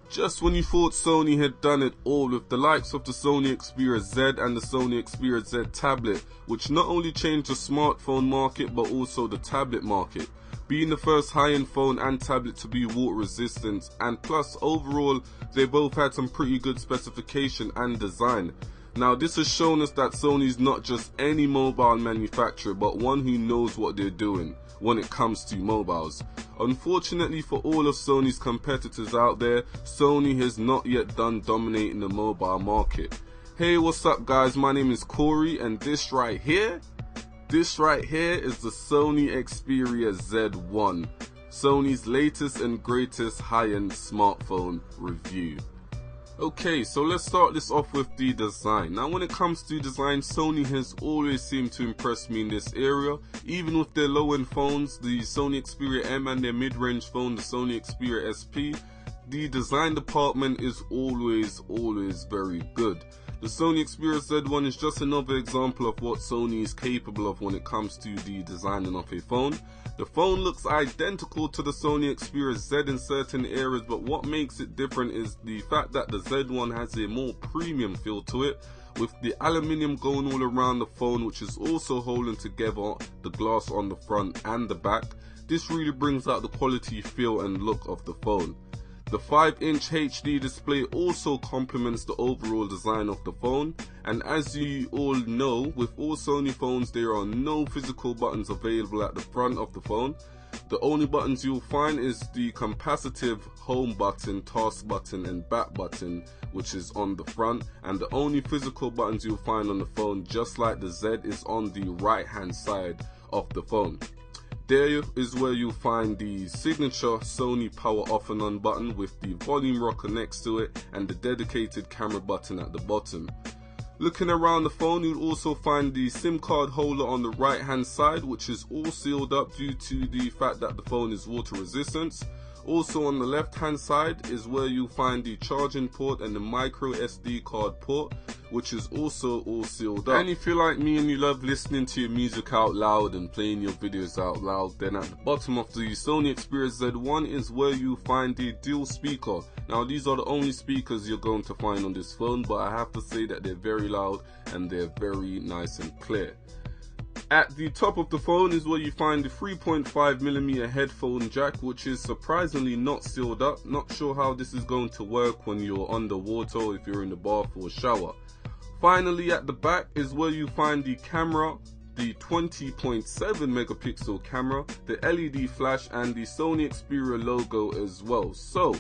Just when you thought Sony had done it all with the likes of the Sony Xperia Z and the Sony Xperia Z tablet, which not only changed the smartphone market but also the tablet market, being the first high-end phone and tablet to be water resistant, and plus overall they both had some pretty good specification and design. Now this has shown us that Sony is not just any mobile manufacturer but one who knows what they're doing when it comes to mobiles. Unfortunately for all of Sony's competitors out there, Sony has not yet done dominating the mobile market. Hey, what's up guys, my name is Corey, and this right here is the Sony Xperia Z1, Sony's latest and greatest high-end smartphone review. Okay, so let's start this off with the design. Now when it comes to design, Sony has always seemed to impress me in this area. Even with their low-end phones, the Sony Xperia M, and their mid-range phone, the Sony Xperia SP, the design department is always very good. The Sony Xperia Z1 is just another example of what Sony is capable of when it comes to the designing of a phone. The phone looks identical to the Sony Xperia Z in certain areas, but what makes it different is the fact that the Z1 has a more premium feel to it, with the aluminium going all around the phone, which is also holding together the glass on the front and the back. This really brings out the quality, feel and look of the phone. The 5-inch HD display also complements the overall design of the phone, and as you all know, with all Sony phones there are no physical buttons available at the front of the phone. The only buttons you'll find is the capacitive home button, task button and back button, which is on the front, and the only physical buttons you'll find on the phone, just like the Z, is on the right hand side of the phone. There is where you'll find the signature Sony power off and on button with the volume rocker next to it and the dedicated camera button at the bottom. Looking around the phone, you'll also find the SIM card holder on the right hand side, which is all sealed up due to the fact that the phone is water resistant. Also on the left hand side is where you'll find the charging port and the micro SD card port, which is also all sealed up. And if you're like me and you love listening to your music out loud and playing your videos out loud, then at the bottom of the Sony Xperia Z1 is where you find the dual speaker. Now these are the only speakers you're going to find on this phone, but I have to say that they're very loud and they're very nice and clear. At the top of the phone is where you find the 3.5mm headphone jack, which is surprisingly not sealed up. Not sure how this is going to work when you're underwater or if you're in the bath or shower. Finally, at the back is where you find the camera, the 20.7 megapixel camera, the LED flash and the Sony Xperia logo as well. So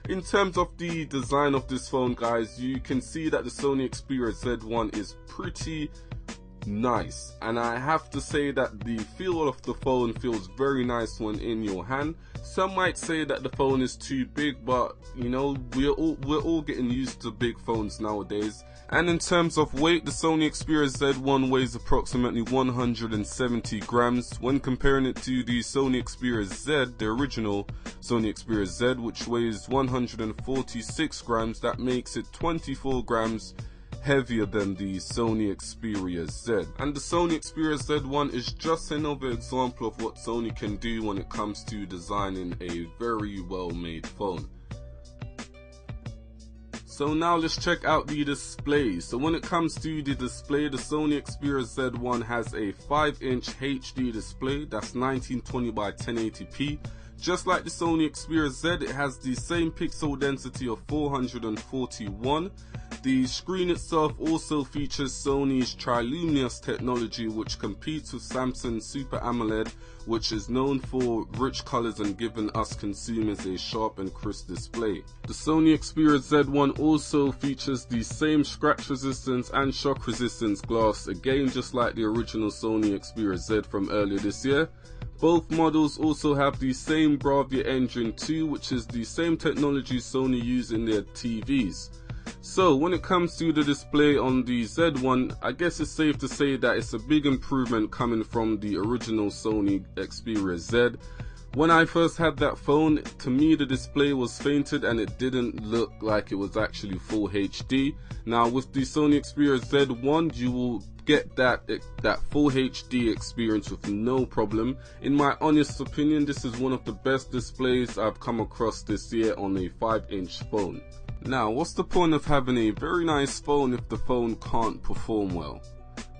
in terms of the design of this phone guys, you can see that the Sony Xperia Z1 is pretty nice, and I have to say that the feel of the phone feels very nice when in your hand. Some might say that the phone is too big, but you know, we're all getting used to big phones nowadays. And in terms of weight, the Sony Xperia Z1 weighs approximately 170 grams when comparing it to the Sony Xperia Z, the original Sony Xperia Z, which weighs 146 grams. That makes it 24 grams heavier than the Sony Xperia Z. And the Sony Xperia Z1 is just another example of what Sony can do when it comes to designing a very well made phone. So now let's check out the display. So when it comes to the display, the Sony Xperia Z1 has a 5-inch HD display that's 1920 by 1080p. Just like the Sony Xperia Z, it has the same pixel density of 441. The screen itself also features Sony's Triluminos technology, which competes with Samsung's Super AMOLED, which is known for rich colors and giving us consumers a sharp and crisp display. The Sony Xperia Z1 also features the same scratch resistance and shock resistance glass, again just like the original Sony Xperia Z from earlier this year. Both models also have the same Bravia Engine 2, which is the same technology Sony use in their TVs. So when it comes to the display on the Z1, I guess it's safe to say that it's a big improvement coming from the original Sony Xperia Z. When I first had that phone, to me the display was fainted and it didn't look like it was actually full HD. Now with the Sony Xperia Z1 you will get that full HD experience with no problem. In my honest opinion, this is one of the best displays I've come across this year on a 5-inch phone. Now what's the point of having a very nice phone if the phone can't perform well?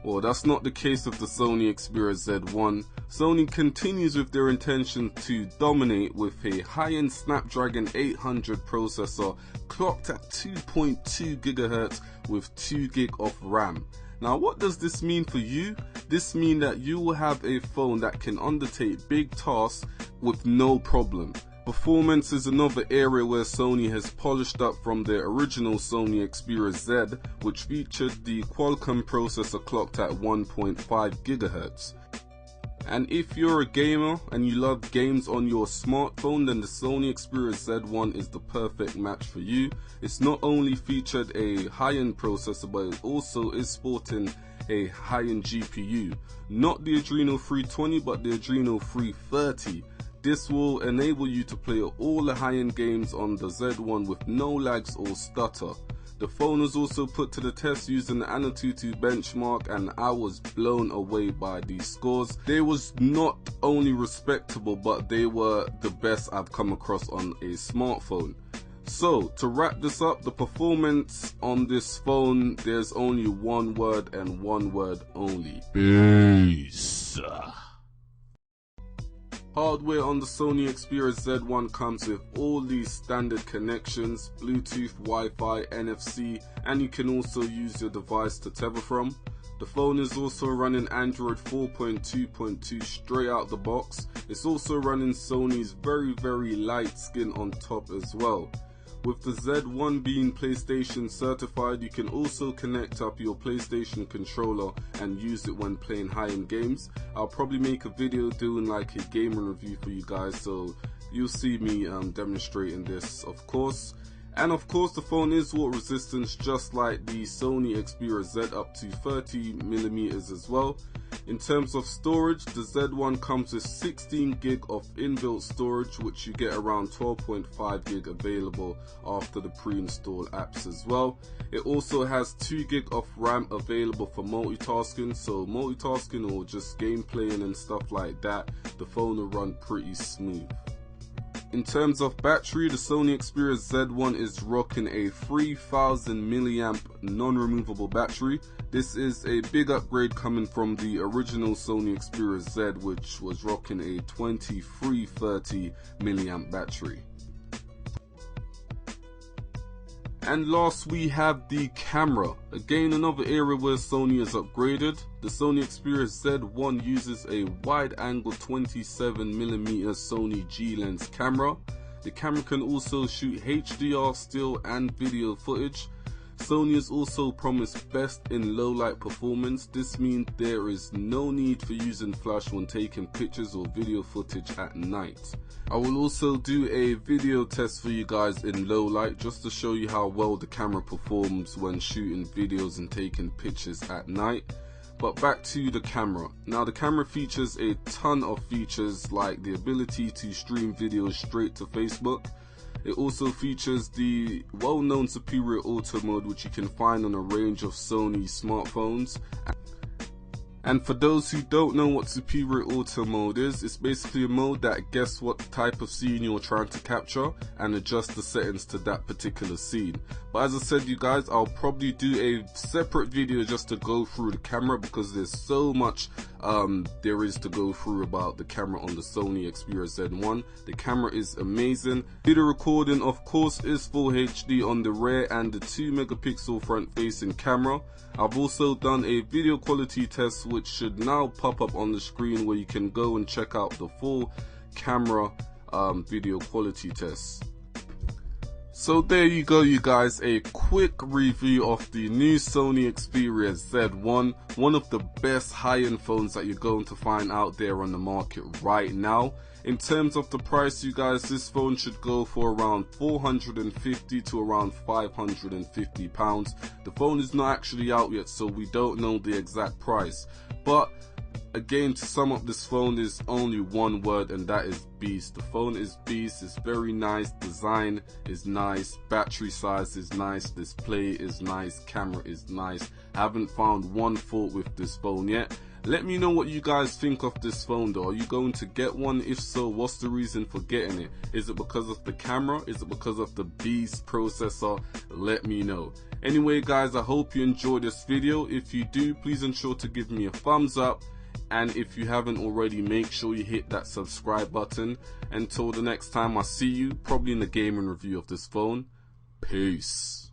Well, that's not the case with the Sony Xperia Z1. Sony continues with their intention to dominate with a high-end Snapdragon 800 processor clocked at 2.2 GHz with 2 GB of RAM. Now what does this mean for you? This means that you will have a phone that can undertake big tasks with no problem. Performance is another area where Sony has polished up from their original Sony Xperia Z, which featured the Qualcomm processor clocked at 1.5 GHz. And if you're a gamer and you love games on your smartphone, then the Sony Xperia Z1 is the perfect match for you. It's not only featured a high-end processor, but it also is sporting a high-end GPU. Not the Adreno 320, but the Adreno 330. This will enable you to play all the high-end games on the Z1 with no lags or stutter. The phone was also put to the test using the Antutu benchmark, and I was blown away by these scores. They was not only respectable, but they were the best I've come across on a smartphone. So to wrap this up, the performance on this phone, there's only one word and one word only: peace. Hardware on the Sony Xperia Z1 comes with all these standard connections: Bluetooth, Wi-Fi, NFC, and you can also use your device to tether from. The phone is also running Android 4.2.2 straight out the box. It's also running Sony's very light skin on top as well. With the Z1 being PlayStation certified, you can also connect up your PlayStation controller and use it when playing high-end games. I'll probably make a video doing like a gaming review for you guys, so you'll see me demonstrating this, of course. And of course the phone is water resistant, just like the Sony Xperia Z, up to 30mm as well. In terms of storage, the Z1 comes with 16 GB of inbuilt storage, which you get around 12.5 GB available after the pre-installed apps as well. It also has 2 GB of RAM available for multitasking, so multitasking or just game playing and stuff like that, the phone will run pretty smooth. In terms of battery, the Sony Xperia Z1 is rocking a 3000 mAh non-removable battery. This is a big upgrade coming from the original Sony Xperia Z, which was rocking a 2330 mAh battery. And last we have the camera. Again, another area where Sony has upgraded. The Sony Xperia Z1 uses a wide angle 27mm Sony G lens camera. The camera can also shoot HDR, still and video footage. Sony has also promised best in low light performance. This means there is no need for using flash when taking pictures or video footage at night. I will also do a video test for you guys in low light just to show you how well the camera performs when shooting videos and taking pictures at night. But back to the camera. Now the camera features a ton of features, like the ability to stream videos straight to Facebook. It also features the well-known superior auto mode, which you can find on a range of Sony smartphones. And for those who don't know what superior auto mode is, it's basically a mode that guesses what type of scene you're trying to capture and adjust the settings to that particular scene. But as I said, you guys, I'll probably do a separate video just to go through the camera, because there's so much there is to go through about the camera on the Sony Xperia Z1. The camera is amazing. Video recording, of course, is full HD on the rear and the 2 megapixel front facing camera. I've also done a video quality test, which should now pop up on the screen, where you can go and check out the full camera video quality test. So there you go, you guys, a quick review of the new Sony Xperia Z1, one of the best high-end phones that you're going to find out there on the market right now. In terms of the price, you guys, this phone should go for around 450 to around 550 pounds. The phone is not actually out yet, so we don't know the exact price, but Again, to sum up this phone is only one word, and that is beast. The phone is beast. It's very nice. Design is nice. Battery size is nice. Display is nice. Camera is nice. I haven't found one fault with this phone yet. Let me know what you guys think of this phone though. Are you going to get one? If so, what's the reason for getting it? Is it because of the camera? Is it because of the beast processor? Let me know. Anyway guys, I hope you enjoyed this video. If you do, please ensure to give me a thumbs up. And if you haven't already, make sure you hit that subscribe button. Until the next time I see you, probably in the gaming review of this phone. Peace.